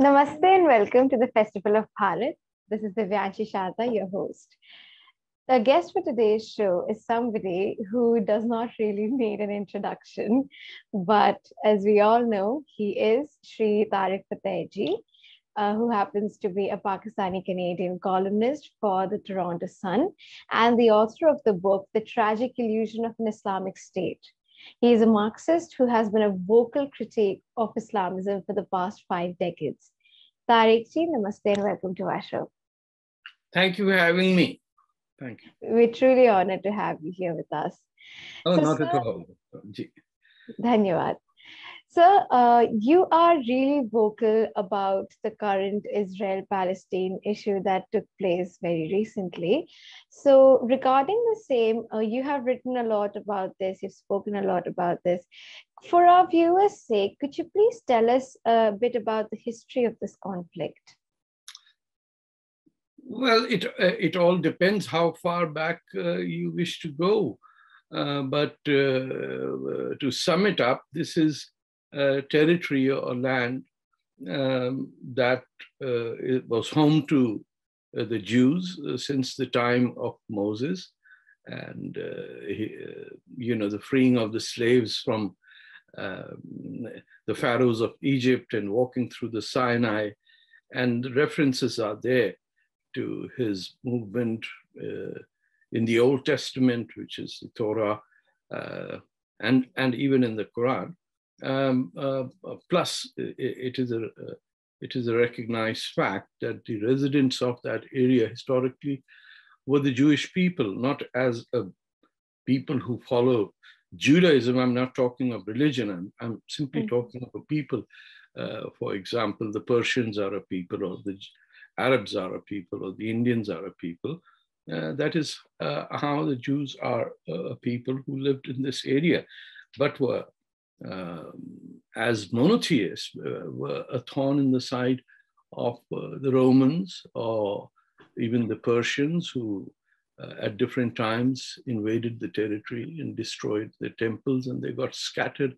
Namaste and welcome to the Festival of Bharat. This is Divyanshi Sharda, your host. The guest for today's show is somebody who does not really need an introduction, but as we all know, he is Shri Tarek Fatah ji, who happens to be a Pakistani-Canadian columnist for the Toronto Sun and the author of the book, The Tragic Illusion of an Islamic State. He is a Marxist who has been a vocal critique of Islamism for the past 5 decades. Tarek ji, namaste and welcome to our show. Thank you for having me. Thank you. We're truly honored to have you here with us. Oh, so, not at all. Dhanyawad. So, you are really vocal about the current Israel-Palestine issue that took place very recently. So, regarding the same, you have written a lot about this, you've spoken a lot about this. For our viewers' sake, could you please tell us a bit about the history of this conflict? Well, it all depends how far back you wish to go. But to sum it up, this is territory or land that was home to the Jews since the time of Moses, and the freeing of the slaves from the pharaohs of Egypt and walking through the Sinai, and references are there to his movement in the Old Testament, which is the Torah, and even in the Quran. Plus, it is a recognized fact that the residents of that area historically were the Jewish people, not as a people who follow Judaism. I'm not talking of religion. I'm simply talking of a people. For example, the Persians are a people, or the Arabs are a people, or the Indians are a people. That is how the Jews are a people who lived in this area, but were, as monotheists, were a thorn in the side of the Romans or even the Persians, who at different times invaded the territory and destroyed the temples, and they got scattered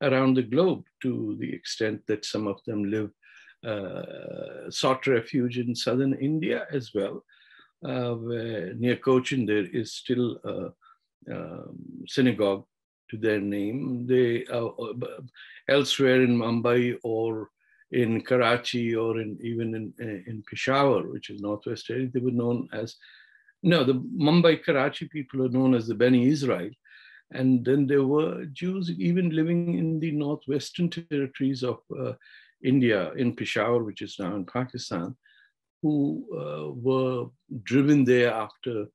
around the globe to the extent that some of them sought refuge in southern India as well. Where near Cochin there is still a synagogue to their name. They elsewhere in Mumbai or in Karachi or even in Peshawar, which is northwest area, they were known as, the Mumbai Karachi people are known as the Bani Israel. And then there were Jews even living in the northwestern territories of India, in Peshawar, which is now in Pakistan, who were driven there after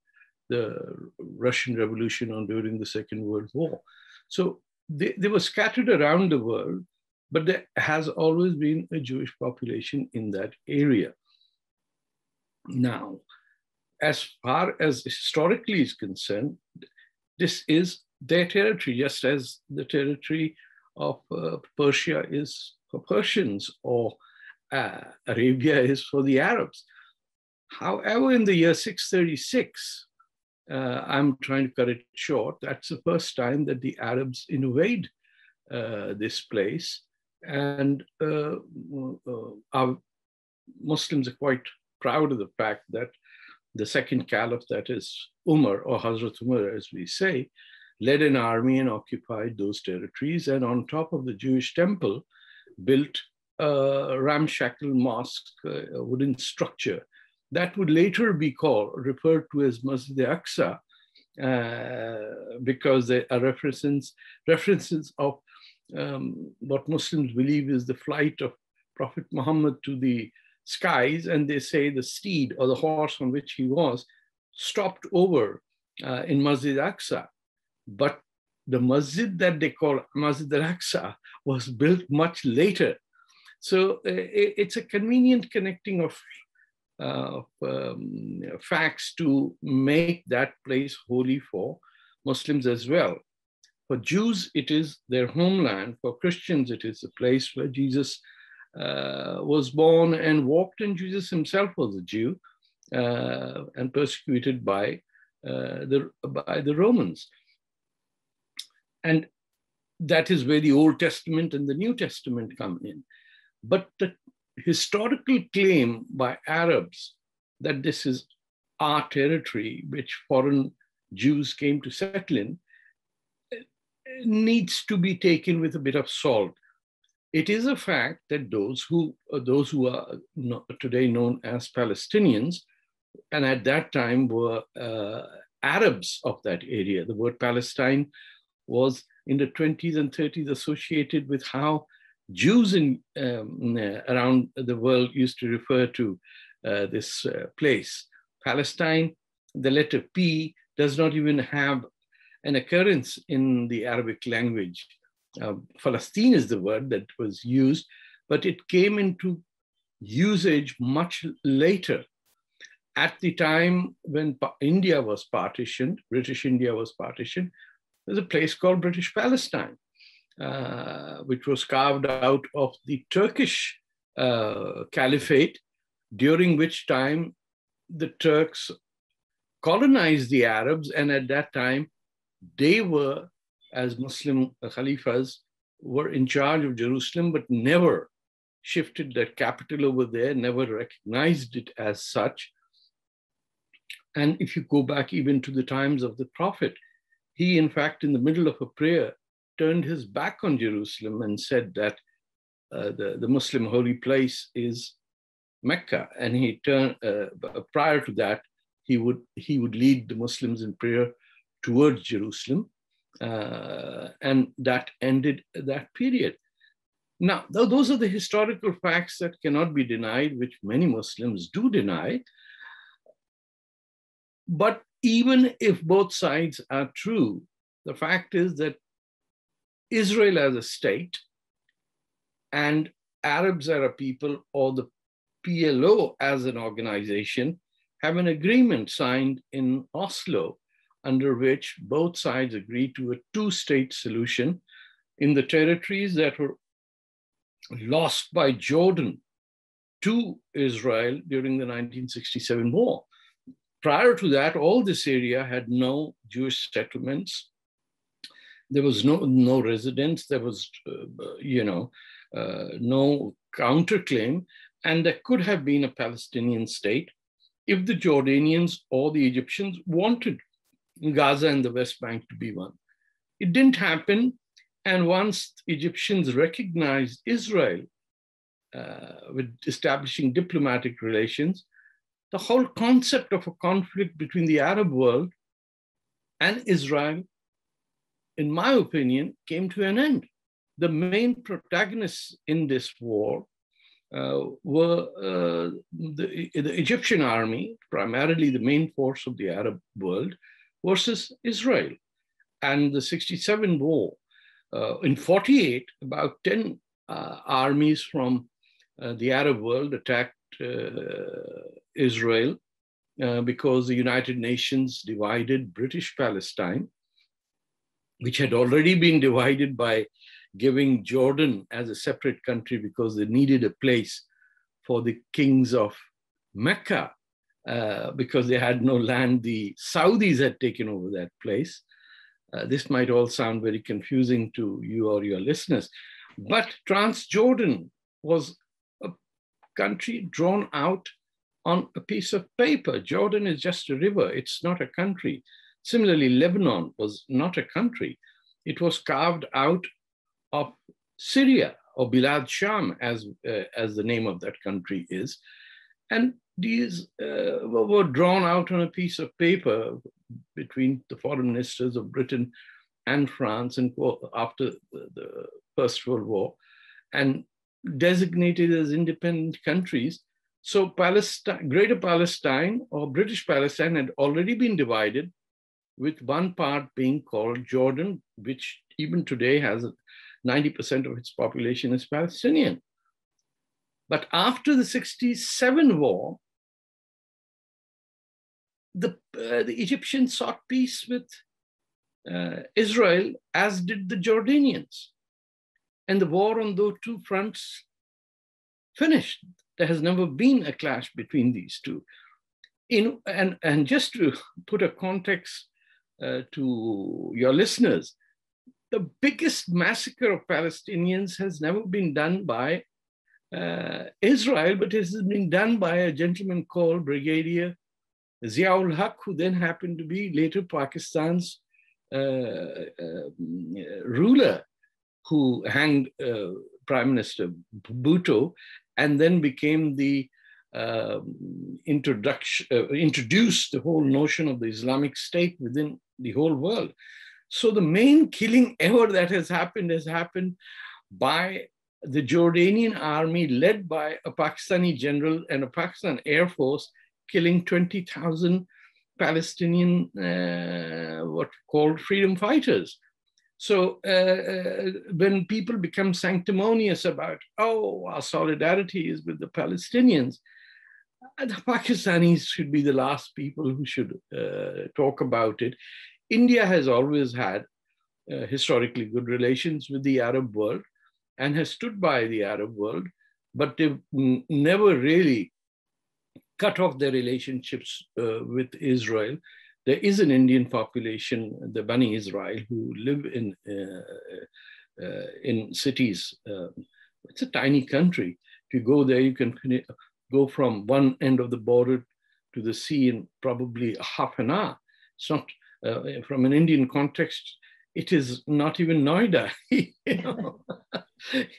the Russian Revolution or during the Second World War. So they were scattered around the world, but there has always been a Jewish population in that area. Now, as far as historically is concerned, this is their territory, just as the territory of Persia is for Persians, or Arabia is for the Arabs. However, in the year 636, I'm trying to cut it short, that's the first time that the Arabs invade this place. And our Muslims are quite proud of the fact that the second caliph, that is Umar, or Hazrat Umar as we say, led an army and occupied those territories, and on top of the Jewish temple built a ramshackle mosque, a wooden structure that would later be referred to as Masjid al-Aqsa, because there are references of what Muslims believe is the flight of Prophet Muhammad to the skies, and they say the steed or the horse on which he was stopped over in Masjid al-Aqsa. But the masjid that they call Masjid al-Aqsa was built much later. So it's a convenient connecting of facts to make that place holy for Muslims as well. For Jews, it is their homeland. For Christians, it is the place where Jesus was born and walked, and Jesus himself was a Jew and persecuted by the Romans. And that is where the Old Testament and the New Testament come in. But the historical claim by Arabs that this is our territory, which foreign Jews came to settle in, needs to be taken with a bit of salt. It is a fact that those who are today known as Palestinians, and at that time were Arabs of that area. The word Palestine was in the 20s and 30s associated with how Jews around the world used to refer to this place. Palestine, the letter P does not even have an occurrence in the Arabic language. Palestine is the word that was used, but it came into usage much later. At the time when India was partitioned, British India was partitioned, there's a place called British Palestine, which was carved out of the Turkish Caliphate, during which time the Turks colonized the Arabs, and at that time, they were, as Muslim Khalifas, were in charge of Jerusalem, but never shifted their capital over there, never recognized it as such. And if you go back even to the times of the Prophet, he, in fact, in the middle of a prayer, turned his back on Jerusalem and said that the Muslim holy place is Mecca. And he turned, prior to that, he would lead the Muslims in prayer towards Jerusalem. And that ended that period. Now, those are the historical facts that cannot be denied, which many Muslims do deny. But even if both sides are true, the fact is that Israel as a state and Arabs as a people, or the PLO as an organization, have an agreement signed in Oslo, under which both sides agreed to a two-state solution in the territories that were lost by Jordan to Israel during the 1967 war. Prior to that, all this area had no Jewish settlements. There was no residents. There was, no counterclaim, and there could have been a Palestinian state if the Jordanians or the Egyptians wanted Gaza and the West Bank to be one. It didn't happen, and once Egyptians recognized Israel with establishing diplomatic relations, the whole concept of a conflict between the Arab world and Israel, in my opinion, came to an end. The main protagonists in this war were the Egyptian army, primarily the main force of the Arab world, versus Israel. And the 67 war, in 48, about 10 armies from the Arab world attacked Israel because the United Nations divided British Palestine, which had already been divided by giving Jordan as a separate country because they needed a place for the kings of Mecca because they had no land. The Saudis had taken over that place. This might all sound very confusing to you or your listeners, but Transjordan was a country drawn out on a piece of paper. Jordan is just a river. It's not a country. Similarly, Lebanon was not a country. It was carved out of Syria, or Bilad Sham, as the name of that country is. And these were drawn out on a piece of paper between the foreign ministers of Britain and France and after the First World War, and designated as independent countries. So Palestine, Greater Palestine or British Palestine had already been divided, with one part being called Jordan, which even today has 90% of its population is Palestinian. But after the 67 war, the Egyptians sought peace with Israel, as did the Jordanians. And the war on those two fronts finished. There has never been a clash between these two. And just to put a context to your listeners, the biggest massacre of Palestinians has never been done by Israel, but it has been done by a gentleman called Brigadier Ziaul Haq, who then happened to be later Pakistan's ruler, who hanged Prime Minister Bhutto and then became the introduced the whole notion of the Islamic State within the whole world. So the main killing ever that has happened by the Jordanian army led by a Pakistani general and a Pakistan Air Force, killing 20,000 Palestinian, what called freedom fighters. So when people become sanctimonious about, oh, our solidarity is with the Palestinians, the Pakistanis should be the last people who should talk about it. India has always had historically good relations with the Arab world and has stood by the Arab world, but they've never really cut off their relationships with Israel. There is an Indian population, the Bani Israel, who live in cities. It's a tiny country. If you go there, you can go from one end of the border to the sea in probably half an hour. It's not, from an Indian context, it is not even Noida.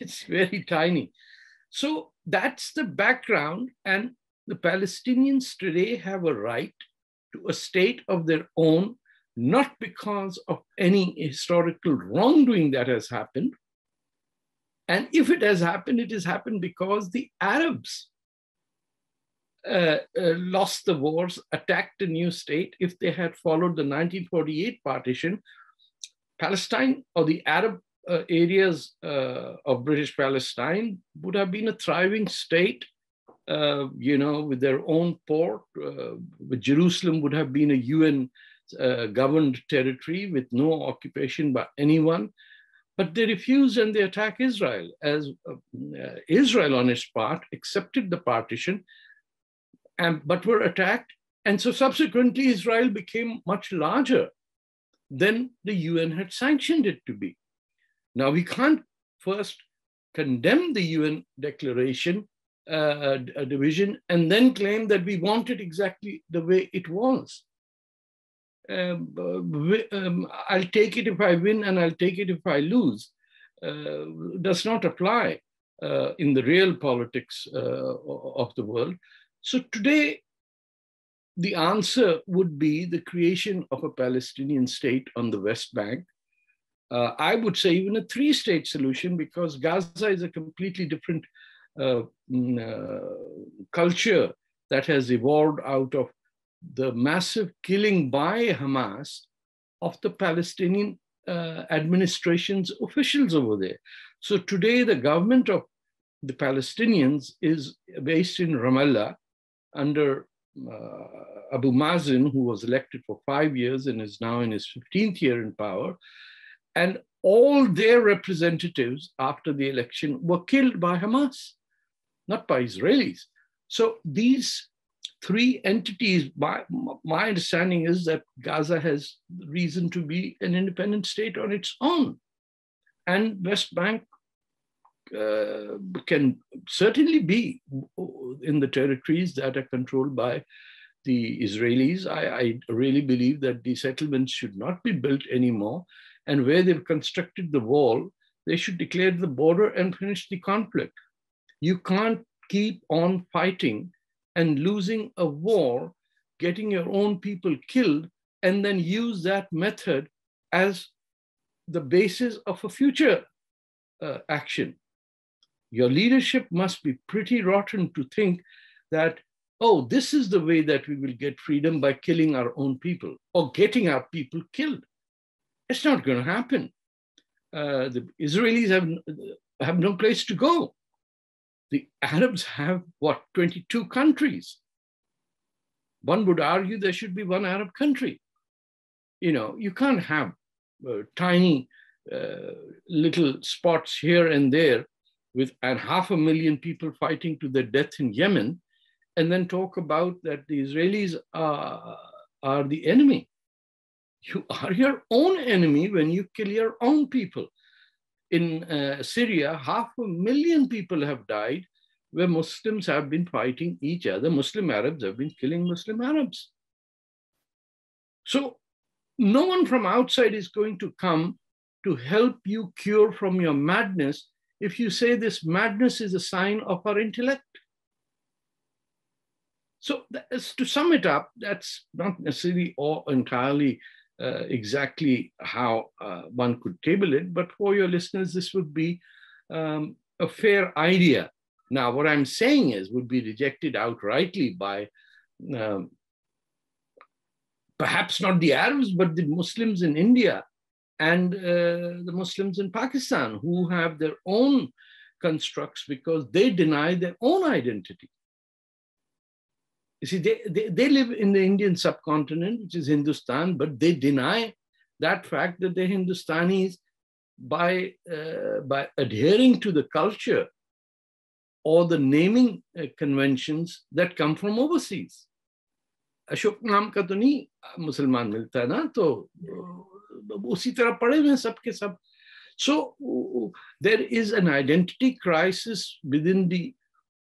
It's very tiny. So that's the background, and the Palestinians today have a right to a state of their own, not because of any historical wrongdoing that has happened. And if it has happened because the Arabs lost the wars, attacked a new state. If they had followed the 1948 partition, Palestine or the Arab areas of British Palestine would have been a thriving state, with their own port. Jerusalem would have been a UN governed territory with no occupation by anyone. But they refused and they attacked Israel. As Israel, on its part, accepted the partition, but were attacked. And so subsequently, Israel became much larger than the UN had sanctioned it to be. Now, we can't first condemn the UN declaration division and then claim that we want it exactly the way it was. I'll take it if I win and I'll take it if I lose does not apply in the real politics of the world. So today, the answer would be the creation of a Palestinian state on the West Bank. I would say even a three-state solution, because Gaza is a completely different culture that has evolved out of the massive killing by Hamas of the Palestinian administration's officials over there. So today, the government of the Palestinians is based in Ramallah under Abu Mazen, who was elected for 5 years and is now in his 15th year in power. And all their representatives after the election were killed by Hamas, not by Israelis. So these three entities, my understanding is that Gaza has reason to be an independent state on its own. And West Bank can certainly be in the territories that are controlled by the Israelis. I really believe that the settlements should not be built anymore. And where they've constructed the wall, they should declare the border and finish the conflict. You can't keep on fighting and losing a war, getting your own people killed, and then use that method as the basis of a future action. Your leadership must be pretty rotten to think that, oh, this is the way that we will get freedom, by killing our own people or getting our people killed. It's not going to happen. The Israelis have no place to go. The Arabs have, 22 countries. One would argue there should be one Arab country. You can't have tiny little spots here and there with 500,000 people fighting to their death in Yemen, and then talk about that the Israelis are the enemy. You are your own enemy when you kill your own people. In Syria, 500,000 people have died where Muslims have been fighting each other. Muslim Arabs have been killing Muslim Arabs. So no one from outside is going to come to help you cure from your madness if you say this madness is a sign of our intellect. So to sum it up, that's not necessarily or entirely exactly how one could table it, but for your listeners, this would be a fair idea. Now, what I'm saying is would be rejected outrightly by perhaps not the Arabs, but the Muslims in India and the Muslims in Pakistan, who have their own constructs because they deny their own identity. You see, they live in the Indian subcontinent, which is Hindustan, but they deny that fact that they're Hindustanis by adhering to the culture or the naming conventions that come from overseas. Ashok naam ka to nahi Musalman milta na, to usi tarah pade hain sabke sab. So there is an identity crisis within the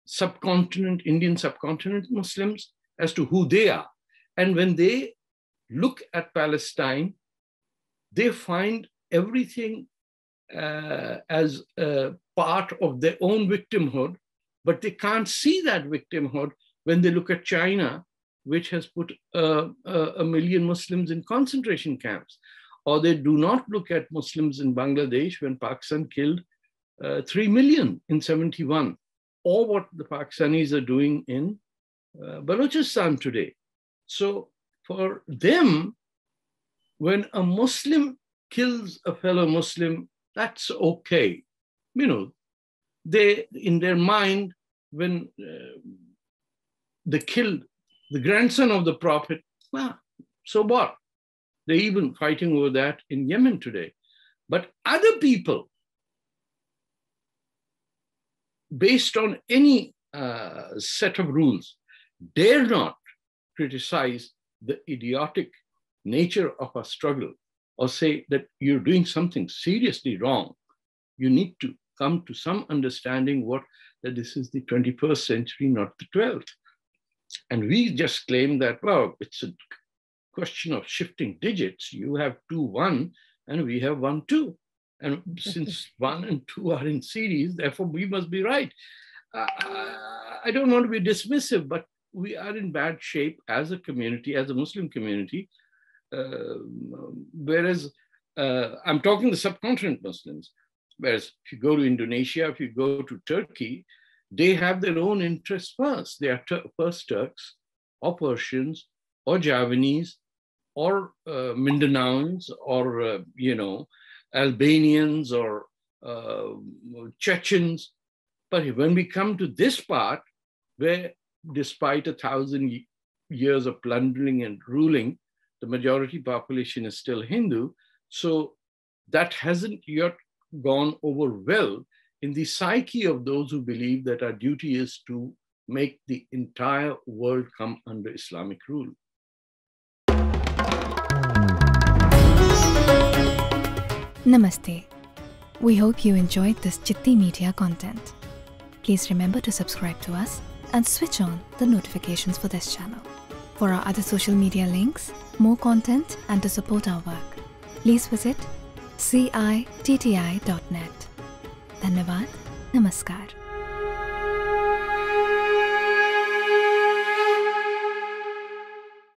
subcontinent, Indian subcontinent Muslims as to who they are. And when they look at Palestine, they find everything as a part of their own victimhood, but they can't see that victimhood when they look at China, which has put a million Muslims in concentration camps. Or they do not look at Muslims in Bangladesh when Pakistan killed 3 million in 71. Or what the Pakistanis are doing in Balochistan today. So for them, when a Muslim kills a fellow Muslim, that's okay. You know, they, in their mind, when they killed the grandson of the Prophet, well, so what? They're even fighting over that in Yemen today. But other people, based on any set of rules, dare not criticize the idiotic nature of our struggle or say that you're doing something seriously wrong. You need to come to some understanding that this is the 21st century, not the 12th. And we just claim that, well, it's a question of shifting digits. You have 2, 1, and we have 1, 2. And since 1 and 2 are in series, therefore we must be right. I don't want to be dismissive, but we are in bad shape as a community, as a Muslim community. Whereas I'm talking the subcontinent Muslims, whereas if you go to Indonesia, if you go to Turkey, they have their own interests first. They are first Turks or Persians or Javanese or Mindanaoans or, Albanians or Chechens. But when we come to this part, where despite 1,000 years of plundering and ruling, the majority population is still Hindu. So that hasn't yet gone over well in the psyche of those who believe that our duty is to make the entire world come under Islamic rule. Namaste. We hope you enjoyed this Chitti Media content. Please remember to subscribe to us and switch on the notifications for this channel. For our other social media links, more content, and to support our work, please visit citti.net. Dhanyavad. Namaskar.